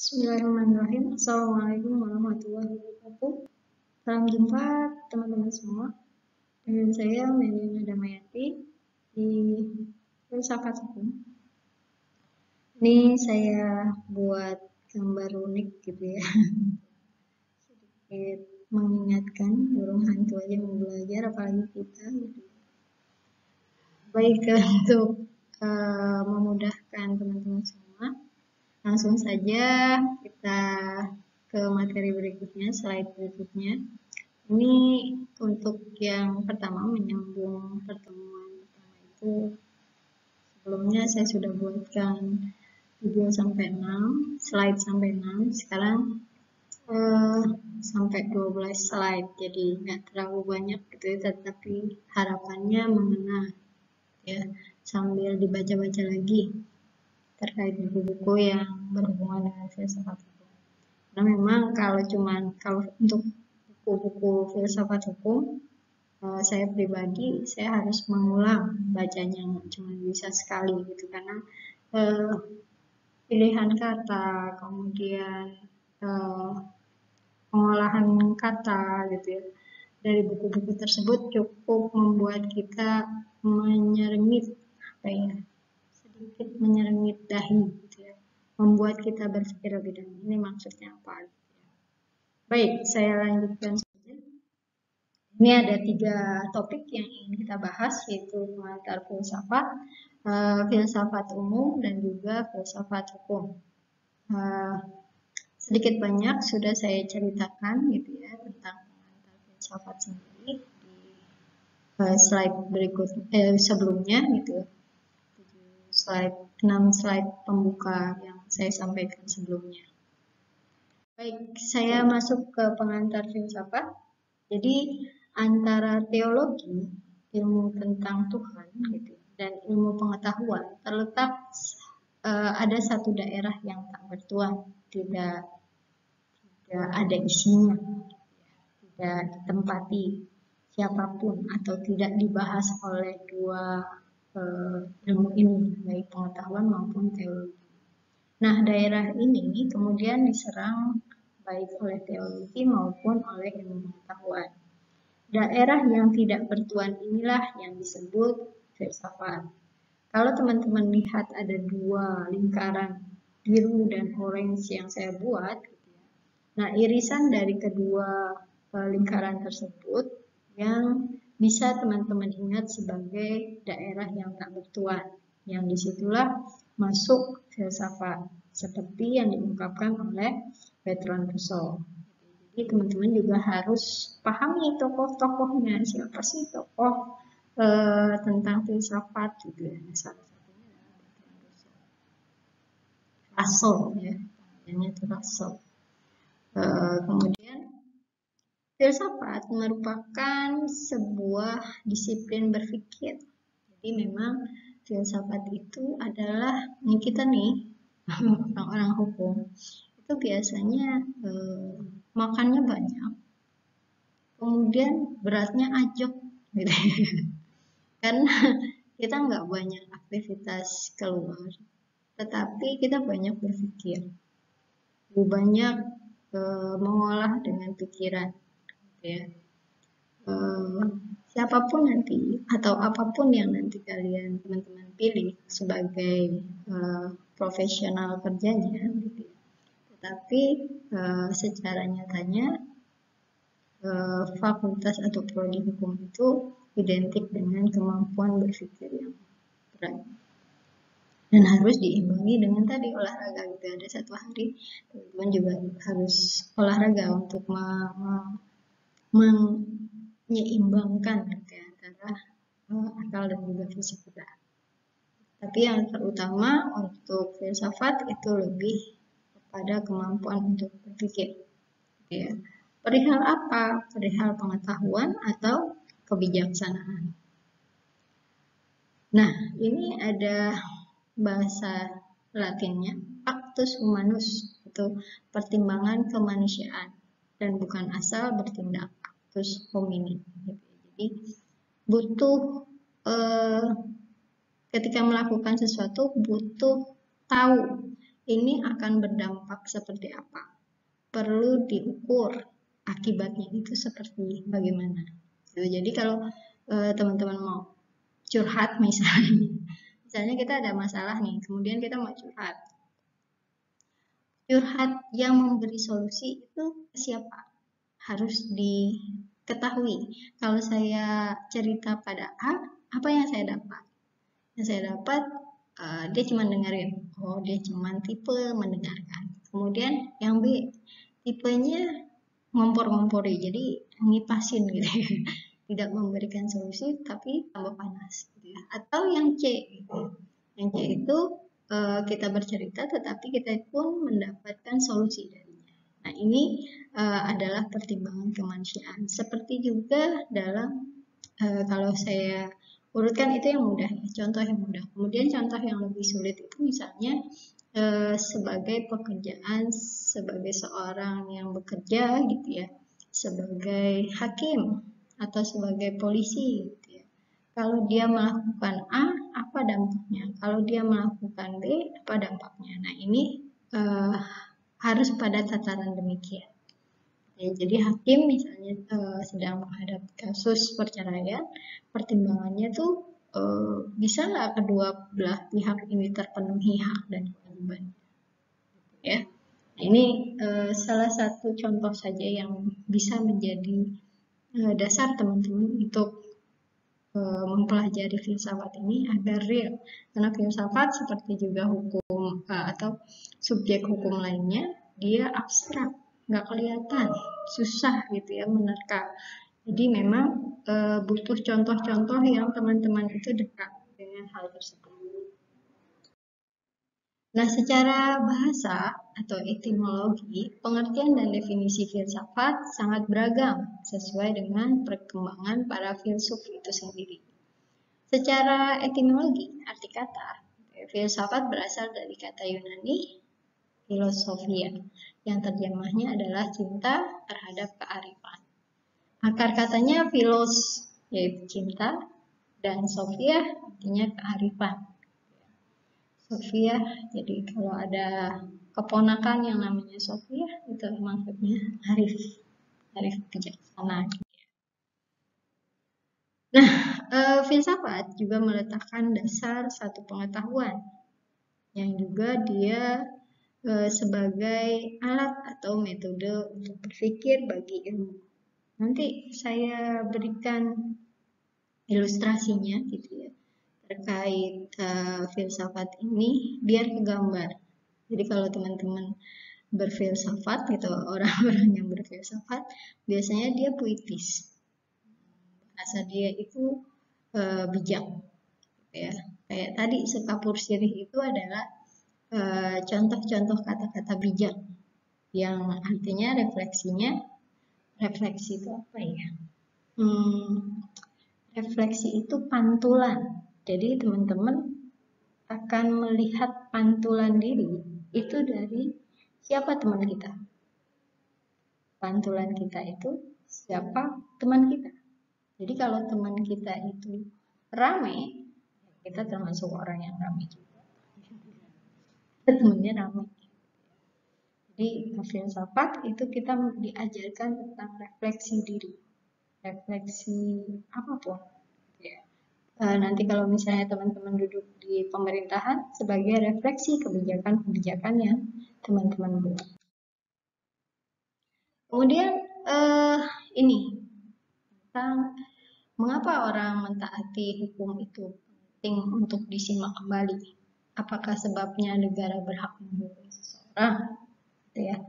Bismillahirrahmanirrahim. Assalamualaikum warahmatullahi wabarakatuh. Salam jumpa teman-teman semua. Dengan saya Melina Damayati di Filsafat Hukum. Ini saya buat gambar unik gitu ya. Sedikit mengingatkan burung hantu aja mau belajar, apalagi kita gitu. Baik untuk memudahkan teman-teman semua. Langsung saja kita ke materi berikutnya, slide berikutnya. Ini untuk yang pertama, menyambung pertemuan pertama itu. Sebelumnya saya sudah buatkan video sampai 6, slide sampai 6. Sekarang sampai 12 slide, jadi nggak terlalu banyak gitu ya, tetapi harapannya mengena ya, sambil dibaca-baca lagi terkait buku-buku yang berhubungan dengan filsafat hukum. Karena memang kalau untuk buku-buku filsafat hukum, saya pribadi saya harus mengulang bacanya, cuma bisa sekali gitu, karena pilihan kata, kemudian pengolahan kata gitu ya, dari buku-buku tersebut cukup membuat kita menyeremit sedikit menyeremit dahi gitu ya, membuat kita berpikir lebih dalam, ini maksudnya apa gitu ya. Baik, saya lanjutkan saja. Ini ada 3 topik yang ingin kita bahas, yaitu pengantar filsafat, filsafat umum, dan juga filsafat hukum. Sedikit banyak sudah saya ceritakan gitu ya tentang pengantar filsafat sendiri di slide berikut sebelumnya gitu ya. 6 slide pembuka yang saya sampaikan sebelumnya. Baik, saya masuk ke pengantar filsafat. Jadi antara teologi, ilmu tentang Tuhan gitu, dan ilmu pengetahuan terletak ada satu daerah yang tak bertuan, tidak ada isinya, tidak ditempati siapapun atau tidak dibahas oleh dua ilmu ini, baik pengetahuan maupun teologi. Nah, daerah ini kemudian diserang baik oleh teologi maupun oleh ilmu pengetahuan. Daerah yang tidak bertuan inilah yang disebut filsafat. Kalau teman-teman lihat ada 2 lingkaran biru dan orange yang saya buat, nah irisan dari kedua lingkaran tersebut yang bisa teman-teman ingat sebagai daerah yang tak bertuan, yang disitulah masuk filsafat, seperti yang diungkapkan oleh Bertrand Russell. Jadi teman-teman juga harus pahami tokoh-tokohnya, siapa sih tokoh tentang filsafat gitu ya. Salah satunya adalah Bertrand Russell ya, namanya itu Russell. Kemudian filsafat merupakan sebuah disiplin berpikir. Jadi memang filsafat itu adalah kita nih orang-orang hukum itu biasanya makannya banyak, kemudian beratnya ajok gitu. Karena kita nggak banyak aktivitas keluar, tetapi kita banyak berpikir, lebih banyak mengolah dengan pikiran gitu ya. Siapapun nanti atau apapun yang nanti kalian teman-teman pilih sebagai profesional kerjanya gitu ya. Tetapi secara nyatanya fakultas atau prodi hukum itu identik dengan kemampuan berpikir yang berat dan harus diimbangi dengan tadi olahraga gitu. Ada satu hari teman-teman juga harus olahraga untuk menyeimbangkan gitu ya, antara akal dan juga fisik kita. Tapi yang terutama untuk filsafat itu lebih kepada kemampuan untuk berpikir gitu ya. Perihal apa? Perihal pengetahuan atau kebijaksanaan. Nah, ini ada bahasa Latinnya, Actus Humanus, itu pertimbangan kemanusiaan, dan bukan asal bertindak, Actus Homini. Jadi butuh ketika melakukan sesuatu butuh tahu ini akan berdampak seperti apa. Perlu diukur akibatnya itu seperti bagaimana. Jadi kalau teman-teman mau curhat misalnya kita ada masalah nih, kemudian kita mau curhat. Curhat yang memberi solusi itu siapa? Harus diketahui. Kalau saya cerita pada A, apa yang saya dapat? Yang saya dapat, dia cuma dengerin. Oh, dia cuma tipe mendengarkan. Kemudian yang B, tipenya ngompor-ngompori, jadi ngipasin gitu ya. Tidak memberikan solusi, tapi tambah panas. Gitu ya. Atau yang C, gitu. Yang C itu kita bercerita, tetapi kita pun mendapatkan solusi darinya. Nah, ini adalah pertimbangan kemanusiaan. Seperti juga dalam kalau saya urutkan itu yang mudah ya, contoh yang mudah. Kemudian contoh yang lebih sulit itu misalnya sebagai pekerjaan, sebagai seorang yang bekerja gitu ya, sebagai hakim atau sebagai polisi gitu ya. Kalau dia melakukan A, apa dampaknya? Kalau dia melakukan B, apa dampaknya? Nah, ini harus pada tataran demikian. Ya, jadi hakim misalnya sedang menghadapi kasus perceraian, pertimbangannya tuh bisa nggak kedua belah pihak ini terpenuhi hak dan kewajiban, ya. Nah, ini salah satu contoh saja yang bisa menjadi dasar teman-teman untuk mempelajari filsafat ini agar real. Karena filsafat seperti juga hukum atau subjek hukum lainnya, dia abstrak, nggak kelihatan, susah gitu ya menerka. Jadi memang butuh contoh-contoh yang teman-teman itu dekat dengan hal tersebut. Nah, secara bahasa atau etimologi, pengertian dan definisi filsafat sangat beragam sesuai dengan perkembangan para filsuf itu sendiri. Secara etimologi, arti kata, filsafat berasal dari kata Yunani filosofia, yang terjemahnya adalah cinta terhadap kearifan. Akar katanya philos, yaitu cinta, dan sophia artinya kearifan. Sophia, jadi kalau ada keponakan yang namanya Sophia, itu maksudnya arif bijaksana. Nah, filsafat juga meletakkan dasar satu pengetahuan yang juga dia sebagai alat atau metode untuk berpikir bagi ilmu. Nanti saya berikan ilustrasinya gitu ya terkait filsafat ini biar kegambar. Jadi kalau teman-teman berfilsafat gitu, orang-orang yang berfilsafat biasanya dia puitis. Bahasa dia itu bijak ya. Kayak tadi sekapur sirih itu adalah contoh-contoh kata-kata bijak yang artinya refleksi itu apa ya? Refleksi itu pantulan. Jadi teman-teman akan melihat pantulan diri itu dari siapa teman kita. Pantulan kita itu siapa teman kita. Jadi kalau teman kita itu ramai, kita termasuk orang yang ramai juga. Temannya ramai. Jadi filsafat itu kita diajarkan tentang refleksi diri, refleksi apapun. Ya. Nanti kalau misalnya teman-teman duduk di pemerintahan sebagai refleksi kebijakan-kebijakan yang teman-teman buat. Kemudian ini tentang mengapa orang mentaati hukum itu penting untuk disimak kembali. Apakah sebabnya negara berhak menghukum seseorang? Ya.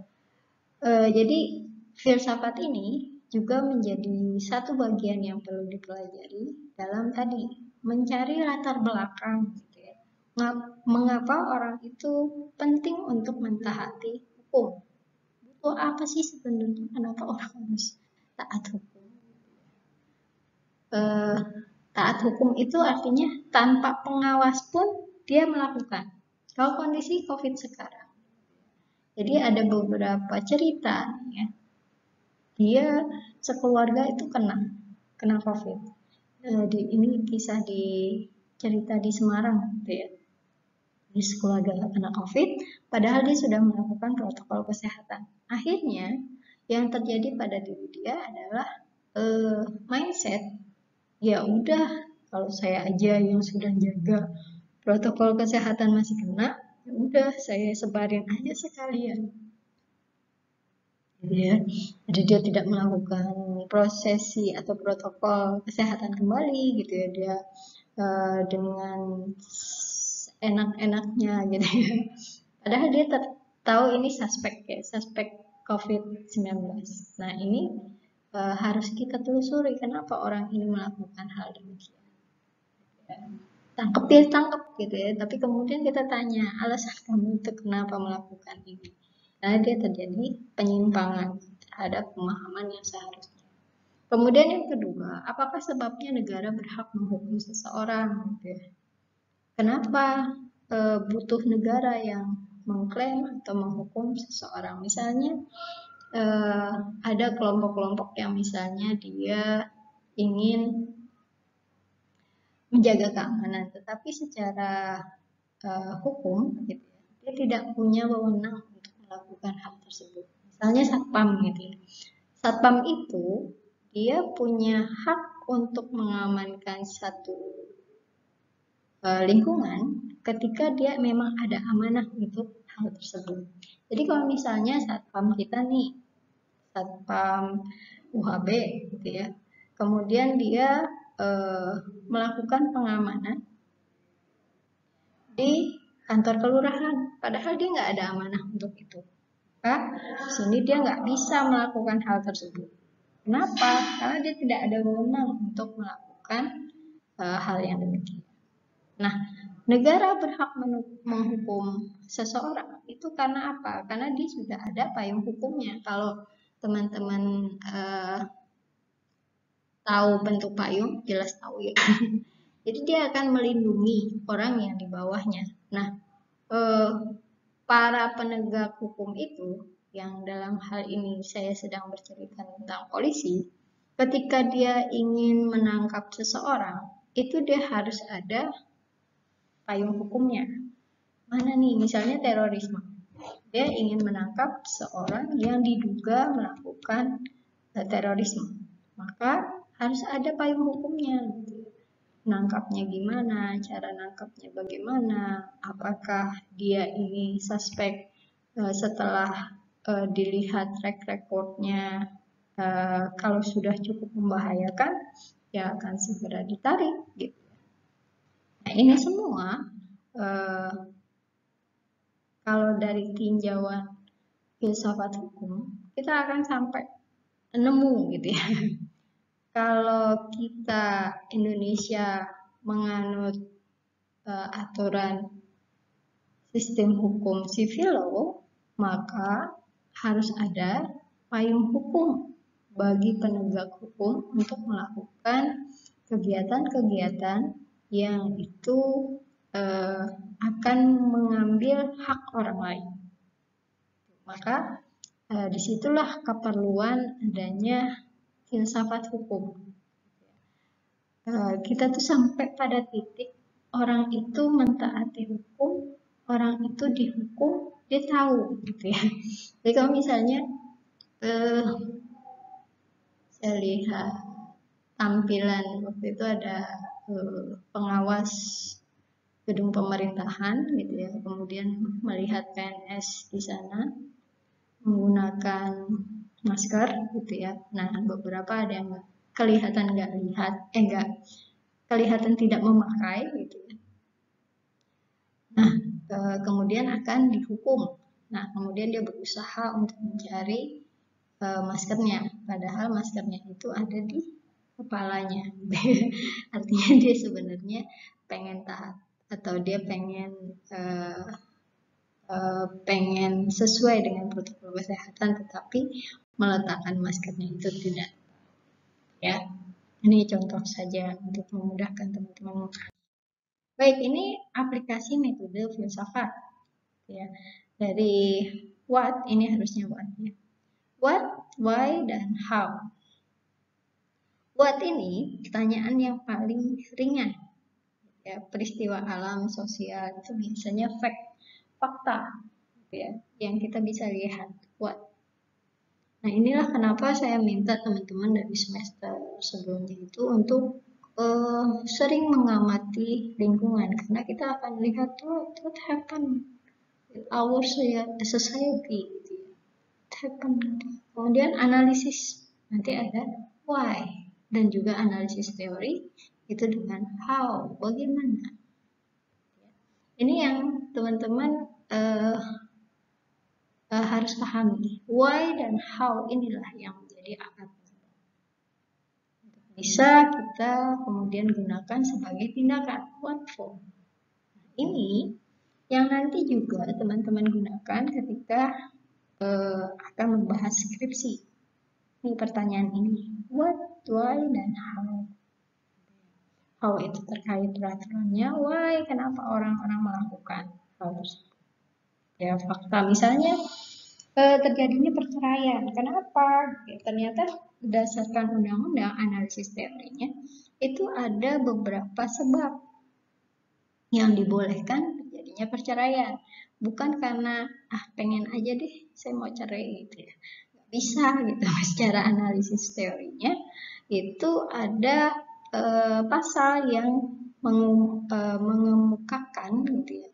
Jadi filsafat ini juga menjadi satu bagian yang perlu dipelajari dalam tadi mencari latar belakang. Gitu ya. Mengapa orang itu penting untuk mentaati hukum? Butuh apa sih sebenarnya? Kenapa orang harus taat hukum? Taat hukum itu artinya tanpa pengawas pun dia melakukan. Kalau kondisi COVID sekarang, jadi ada beberapa cerita ya. Dia sekeluarga itu kena COVID. Ini kisah di cerita di Semarang gitu ya. Di sekeluarga kena COVID, padahal dia sudah melakukan protokol kesehatan. Akhirnya yang terjadi pada diri dia adalah mindset, ya udah, kalau saya aja yang sudah jaga protokol kesehatan masih kena, ya udah saya sebarin aja sekalian. Gitu ya. Jadi dia tidak melakukan prosesi atau protokol kesehatan kembali gitu ya, dia dengan enak-enaknya gitu ya. Padahal dia tahu ini suspek ya, suspek COVID-19. Nah ini harus kita telusuri kenapa orang ini melakukan hal demikian. Tangkep dia tangkep gitu ya, tapi kemudian kita tanya alasan kamu itu kenapa melakukan ini. Karena dia terjadi penyimpangan terhadap pemahaman yang seharusnya. Kemudian yang kedua, apakah sebabnya negara berhak menghukum seseorang? Gitu ya. Kenapa butuh negara yang mengklaim atau menghukum seseorang? Misalnya ada kelompok-kelompok yang misalnya dia ingin menjaga keamanan, tetapi secara hukum gitu ya, dia tidak punya wewenang untuk melakukan hal tersebut. Misalnya satpam gitu ya. Satpam itu dia punya hak untuk mengamankan satu lingkungan ketika dia memang ada amanah untuk hal tersebut. Jadi kalau misalnya satpam kita nih, satpam UHB gitu ya, kemudian dia melakukan pengamanan di kantor kelurahan, padahal dia nggak ada amanah untuk itu. Maka di sini dia nggak bisa melakukan hal tersebut. Kenapa? Karena dia tidak ada wewenang untuk melakukan hal yang demikian. Nah, negara berhak menghukum seseorang itu karena apa? Karena dia sudah ada payung hukumnya. Kalau teman-teman tahu bentuk payung, jelas tahu ya. Jadi dia akan melindungi orang yang di bawahnya. Nah, para penegak hukum itu, yang dalam hal ini saya sedang bercerita tentang polisi, ketika dia ingin menangkap seseorang, itu dia harus ada payung hukumnya. Mana nih, misalnya terorisme. Dia ingin menangkap seorang yang diduga melakukan terorisme. Maka harus ada payung hukumnya. Nangkapnya gimana, cara nangkapnya bagaimana, apakah dia ini suspek setelah dilihat track recordnya, kalau sudah cukup membahayakan, ya akan segera ditarik gitu. Nah ini semua kalau dari tinjauan filsafat hukum, kita akan sampai nemu gitu ya. Kalau kita Indonesia menganut aturan sistem hukum civil law, maka harus ada payung hukum bagi penegak hukum untuk melakukan kegiatan-kegiatan yang itu akan mengambil hak orang lain. Maka disitulah keperluan adanya filsafat hukum. Kita tuh sampai pada titik orang itu mentaati hukum, orang itu dihukum, dia tahu gitu ya. Jadi kalau misalnya saya lihat tampilan waktu itu ada pengawas gedung pemerintahan gitu ya, kemudian melihat PNS di sana menggunakan masker gitu ya. Nah beberapa ada yang kelihatan nggak kelihatan tidak memakai gitu ya. Nah kemudian akan dihukum. Nah kemudian dia berusaha untuk mencari maskernya, padahal maskernya itu ada di kepalanya. Artinya dia sebenarnya pengen taat atau dia pengen sesuai dengan protokol kesehatan, tetapi meletakkan maskernya itu tidak. Ya, ini contoh saja untuk memudahkan teman-teman. Baik, ini aplikasi metode filsafat. Ya, dari what ini harusnya what ya. What, why, dan how. What ini pertanyaan yang paling ringan. Ya, peristiwa alam sosial itu biasanya fakta. ya, yang kita bisa lihat. What? Nah, inilah kenapa saya minta teman-teman dari semester sebelumnya itu untuk sering mengamati lingkungan, karena kita akan lihat what happened in our society, gitu ya. What happened. Kemudian analisis, nanti ada why, dan juga analisis teori itu dengan how, bagaimana. Ini yang teman-teman harus pahami. Why dan how inilah yang menjadi akar. Bisa kita kemudian gunakan sebagai tindakan. What for? Ini yang nanti juga teman-teman gunakan ketika akan membahas skripsi. Ini pertanyaan ini. What, why, dan how. How itu terkait peraturannya. Why, kenapa orang-orang melakukan hal tersebut. Ya, fakta misalnya terjadinya perceraian. Kenapa? Ya, ternyata berdasarkan undang-undang analisis teorinya itu ada beberapa sebab yang dibolehkan terjadinya perceraian. Bukan karena pengen aja deh saya mau cerai gitu ya. Nggak bisa gitu. Secara analisis teorinya itu ada pasal yang mengemukakan gitu ya,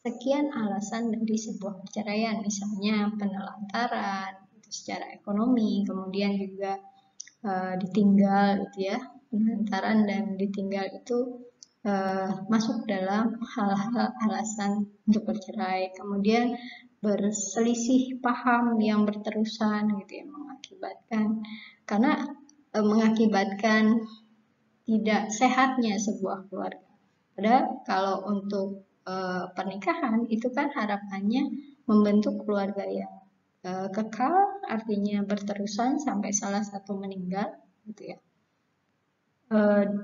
sekian alasan dari sebuah perceraian, misalnya penelantaran itu secara ekonomi, kemudian juga ditinggal gitu ya, penelantaran dan ditinggal itu masuk dalam hal-hal alasan untuk bercerai. Kemudian berselisih paham yang berterusan gitu ya, mengakibatkan tidak sehatnya sebuah keluarga. Padahal kalau untuk pernikahan itu kan harapannya membentuk keluarga yang kekal, artinya berterusan sampai salah satu meninggal, gitu ya.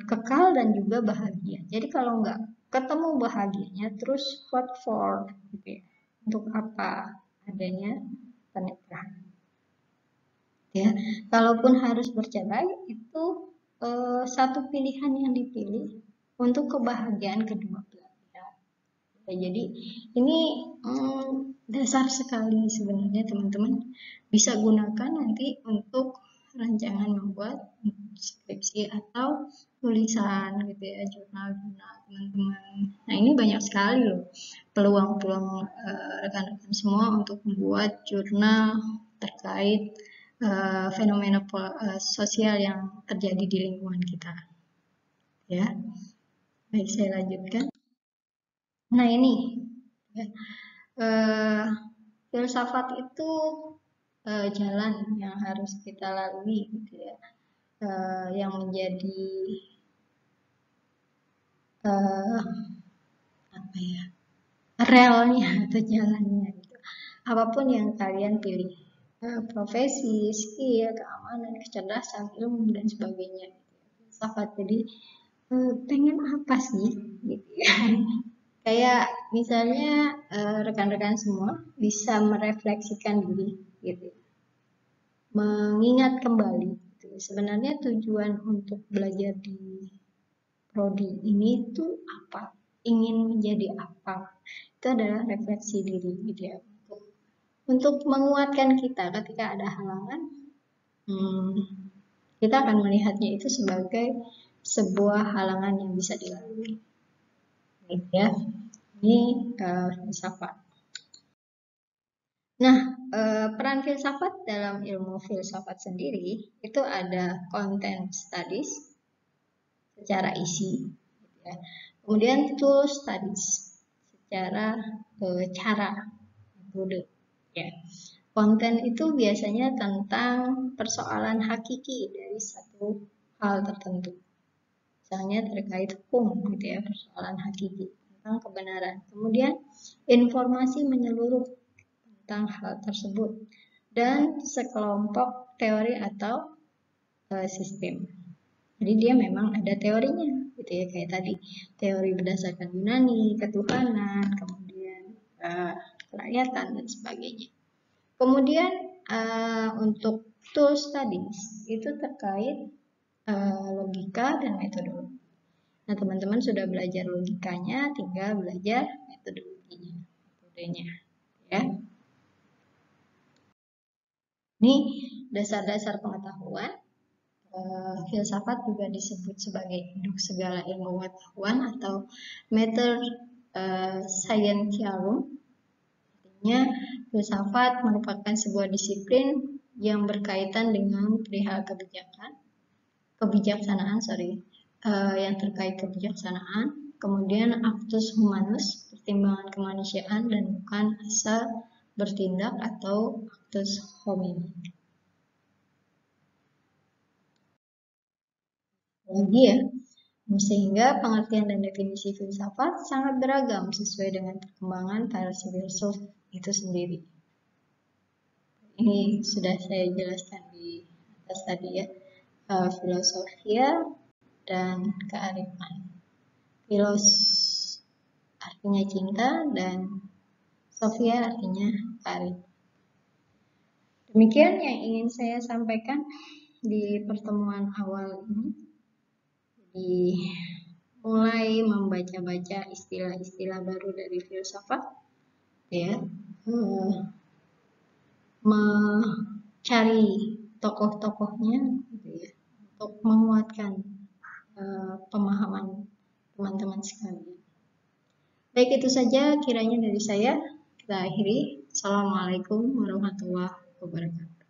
Kekal dan juga bahagia. Jadi kalau nggak ketemu bahagianya, terus what for, gitu ya. Untuk apa adanya pernikahan? Ya, kalaupun harus bercerai itu satu pilihan yang dipilih untuk kebahagiaan kedua belah pihak. Ya, jadi ini dasar sekali sebenarnya teman-teman, bisa gunakan nanti untuk rancangan membuat skripsi atau tulisan gitu ya, jurnal-jurnal teman-teman. Nah, ini banyak sekali loh peluang-peluang rekan-rekan semua untuk membuat jurnal terkait fenomena sosial yang terjadi di lingkungan kita. Ya, baik, saya lanjutkan. Nah, ini ya, filsafat itu jalan yang harus kita lalui, gitu ya, yang menjadi apa ya, relnya atau jalannya, gitu. Apapun yang kalian pilih, profesi, skill, keamanan, kecerdasan, ilmu, dan sebagainya. Filsafat, jadi pengen apa sih, gitu ya. Kayak misalnya rekan-rekan semua bisa merefleksikan diri, gitu, mengingat kembali, gitu. Sebenarnya tujuan untuk belajar di prodi ini tuh apa, ingin menjadi apa. Itu adalah refleksi diri, gitu ya, untuk menguatkan kita ketika ada halangan. Kita akan melihatnya itu sebagai sebuah halangan yang bisa dilalui, gitu ya. Ini filsafat. Nah, peran filsafat dalam ilmu filsafat sendiri itu ada content studies secara isi, gitu ya. Kemudian tool studies secara cara, metode. Ya. Konten itu biasanya tentang persoalan hakiki dari satu hal tertentu. Misalnya terkait hukum, gitu ya, persoalan hakiki tentang kebenaran. Kemudian informasi menyeluruh tentang hal tersebut dan sekelompok teori atau sistem. Jadi dia memang ada teorinya, gitu ya, kayak tadi teori berdasarkan Yunani, ketuhanan, kemudian kerakyatan dan sebagainya. Kemudian untuk tool studies itu terkait logika dan metodologi. Nah, teman-teman sudah belajar logikanya, tinggal belajar metodologinya, metodenya, ya. Ini dasar-dasar pengetahuan. Filsafat juga disebut sebagai induk segala ilmu pengetahuan atau mater scientiarum. Artinya, filsafat merupakan sebuah disiplin yang berkaitan dengan perihal kebijaksanaan, yang terkait kebijaksanaan, kemudian actus humanus, pertimbangan kemanusiaan, dan bukan asal bertindak atau actus homini. Lagi ya, sehingga pengertian dan definisi filsafat sangat beragam sesuai dengan perkembangan para filsuf itu sendiri. Ini sudah saya jelaskan di atas tadi ya, filosofia dan kearifan. Filos artinya cinta dan sofia artinya kearifan. Demikian yang ingin saya sampaikan di pertemuan awal ini. Jadi mulai membaca-baca istilah-istilah baru dari filsafat, ya, mencari tokoh-tokohnya, gitu ya, untuk menguatkan pemahaman teman-teman sekalian. Baik, itu saja kiranya dari saya. Kita akhiri. Assalamualaikum warahmatullahi wabarakatuh.